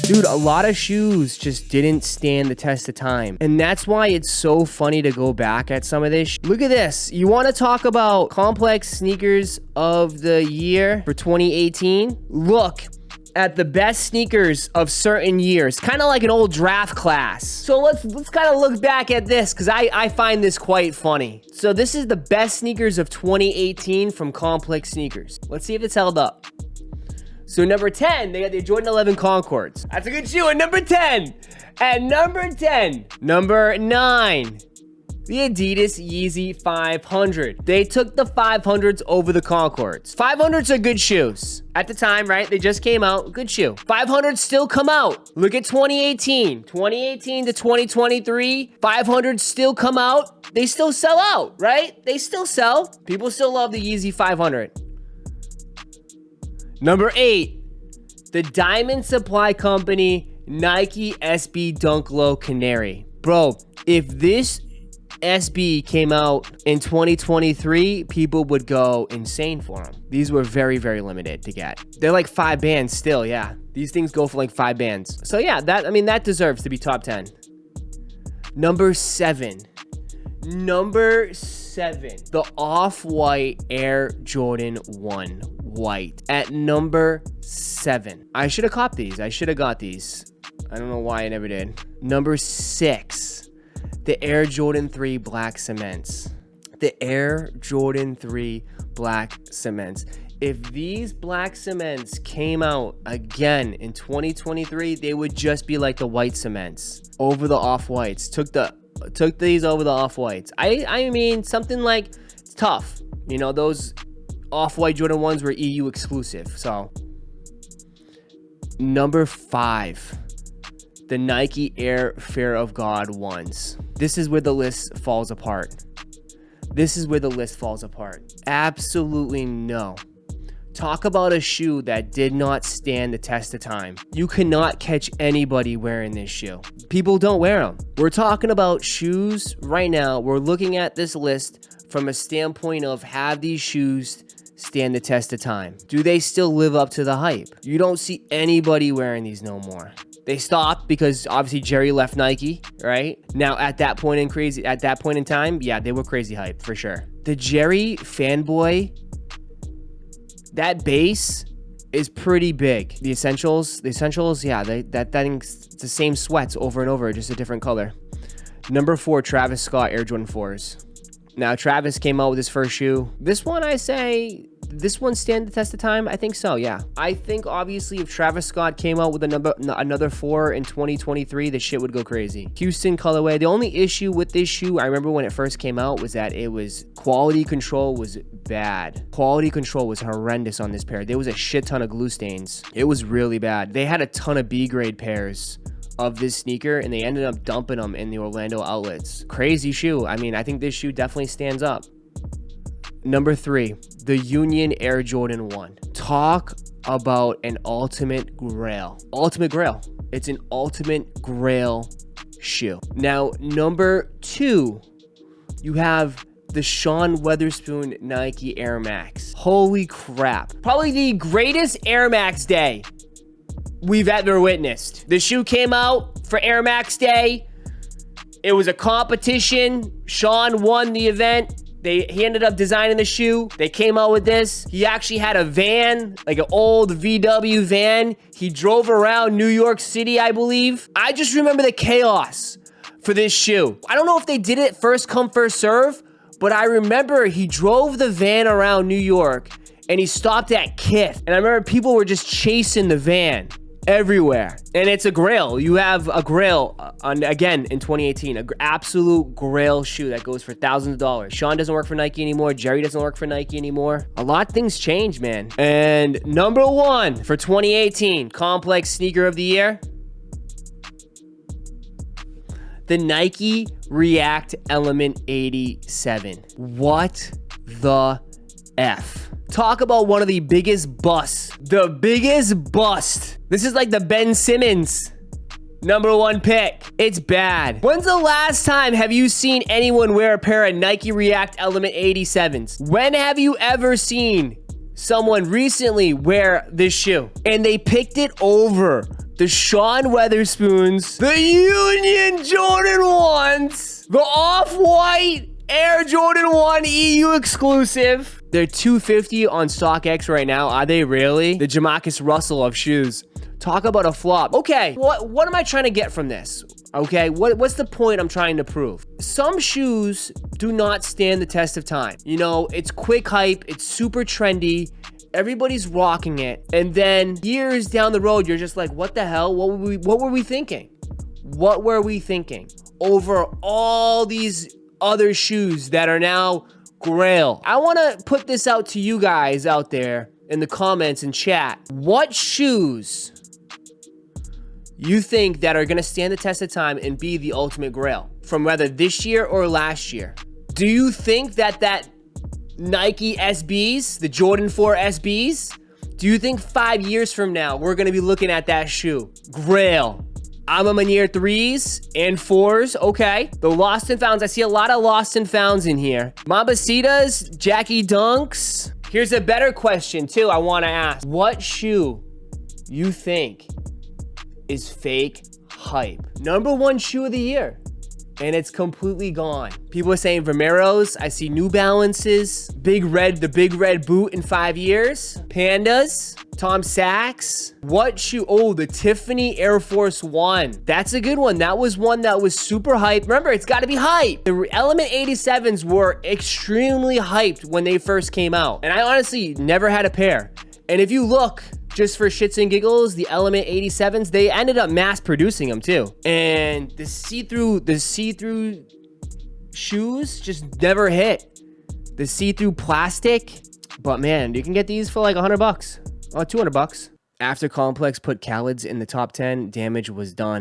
Dude, a lot of shoes just didn't stand the test of time. And that's why it's so funny to go back at some of this. Look at this. You want to talk about complex sneakers of the year for 2018? Look at the best sneakers of certain years, kind of like an old draft class. So let's kind of look back at this, because I find this quite funny. So this is the best sneakers of 2018 from Complex Sneakers. Let's see if it's held up. So number 10, they got the Jordan 11 Concords. That's a good shoe. At number 10. At number 10. Number 9. The Adidas Yeezy 500. They took the 500s over the Concords. 500s are good shoes. At the time, right? They just came out. Good shoe. 500s still come out. Look at 2018. 2018 to 2023. 500s still come out. They still sell out, right? They still sell. People still love the Yeezy 500. Number 8, the Diamond Supply Company Nike SB Dunk Low Canary. Bro, if this SB came out in 2023, people would go insane for them. These were very, very limited to get. They're like 5 bands still, yeah. These things go for like 5 bands. So yeah, that deserves to be top 10. Number 7. Number 7, the Off-White Air Jordan 1 White at number 7. I should have copped these. I should have got these. I don't know why I never did. Number 6, the Air Jordan 3 Black Cements. The Air Jordan 3 Black Cements. If these Black Cements came out again in 2023, they would just be like the white cements over the Off-Whites. Took these over the Off-Whites. I mean, something like, it's tough. You know, those Off-White Jordan 1s were EU exclusive. So, number 5, the Nike Air Fear of God 1s. This is where the list falls apart. This is where the list falls apart. Absolutely no. Talk about a shoe that did not stand the test of time. You cannot catch anybody wearing this shoe. People don't wear them. We're talking about shoes right now. We're looking at this list from a standpoint of, have these shoes stand the test of time? Do they still live up to the hype? You don't see anybody wearing these no more. They stopped because obviously Jerry left Nike, right? Now at that point in time, yeah, they were crazy hype for sure. The Jerry fanboy, that base is pretty big. The essentials, yeah, that thing's the same sweats over and over, just a different color. Number 4, Travis Scott Air Jordan 4s. Now, Travis came out with his first shoe. This one, I say, this one stand the test of time? I think so, yeah. I think, obviously, if Travis Scott came out with another 4 in 2023, the shit would go crazy. Houston colorway. The only issue with this shoe, I remember when it first came out, was that quality control was bad. Quality control was horrendous on this pair. There was a shit ton of glue stains. It was really bad. They had a ton of B-grade pairs of this sneaker, and they ended up dumping them in the Orlando outlets. Crazy shoe. I mean, I think this shoe definitely stands up. Number 3, the Union Air Jordan 1. Talk about an ultimate grail. Ultimate grail. It's an ultimate grail shoe. Now, number 2, you have the Sean Weatherspoon Nike Air Max. Holy crap. Probably the greatest Air Max day we've ever witnessed. The shoe came out for Air Max Day. It was a competition. Sean won the event. He ended up designing the shoe. They came out with this. He actually had a van, like an old VW van. He drove around New York City, I believe. I just remember the chaos for this shoe. I don't know if they did it first come, first serve, but I remember he drove the van around New York and he stopped at Kith. And I remember people were just chasing the van everywhere. And it's a grail. You have a grail again in 2018, an absolute grail shoe that goes for thousands of dollars. Sean doesn't work for Nike anymore. Jerry doesn't work for Nike anymore. A lot of things change, man. And number 1 for 2018 complex sneaker of the year, the Nike React Element 87. What the F? Talk about one of the biggest busts. The biggest bust. This is like the Ben Simmons number 1 pick. It's bad. When's the last time have you seen anyone wear a pair of Nike React Element 87s? When have you ever seen someone recently wear this shoe? And they picked it over the Sean Weatherspoons, the Union Jordan 1s, the Off-White Air Jordan 1 EU exclusive. They're $250 on StockX right now. Are they really? The Jamarcus Russell of shoes. Talk about a flop. Okay, what am I trying to get from this? Okay, what's the point I'm trying to prove? Some shoes do not stand the test of time. You know, it's quick hype, it's super trendy, everybody's rocking it, and then years down the road, you're just like, what the hell? What were we thinking? What were we thinking? Over all these other shoes that are now grail. I want to put this out to you guys out there in the comments and chat. What shoes you think that are going to stand the test of time and be the ultimate grail from whether this year or last year? Do you think that Nike SBs, the Jordan 4 SBs, do you think 5 years from now we're going to be looking at that shoe? Grail. I'm a Manier 3s and 4s. Okay. The lost and founds. I see a lot of lost and founds in here. Mambacitas, Jackie Dunks. Here's a better question too I want to ask. What shoe you think is fake hype? Number 1 shoe of the year, and it's completely gone. People are saying Vomeros. I see New Balances, the big red boot in 5 years, Pandas, Tom Sachs. What shoe? Oh, the Tiffany Air Force 1. That's a good one. That was one that was super hyped. Remember, it's got to be hyped. The Element 87s were extremely hyped when they first came out, and I honestly never had a pair. And if you look, just for shits and giggles, the Element 87s, they ended up mass producing them too. And the see-through shoes just never hit. The see-through plastic, but man, you can get these for like $100 or $200. After Complex put Khaled's in the top 10, damage was done.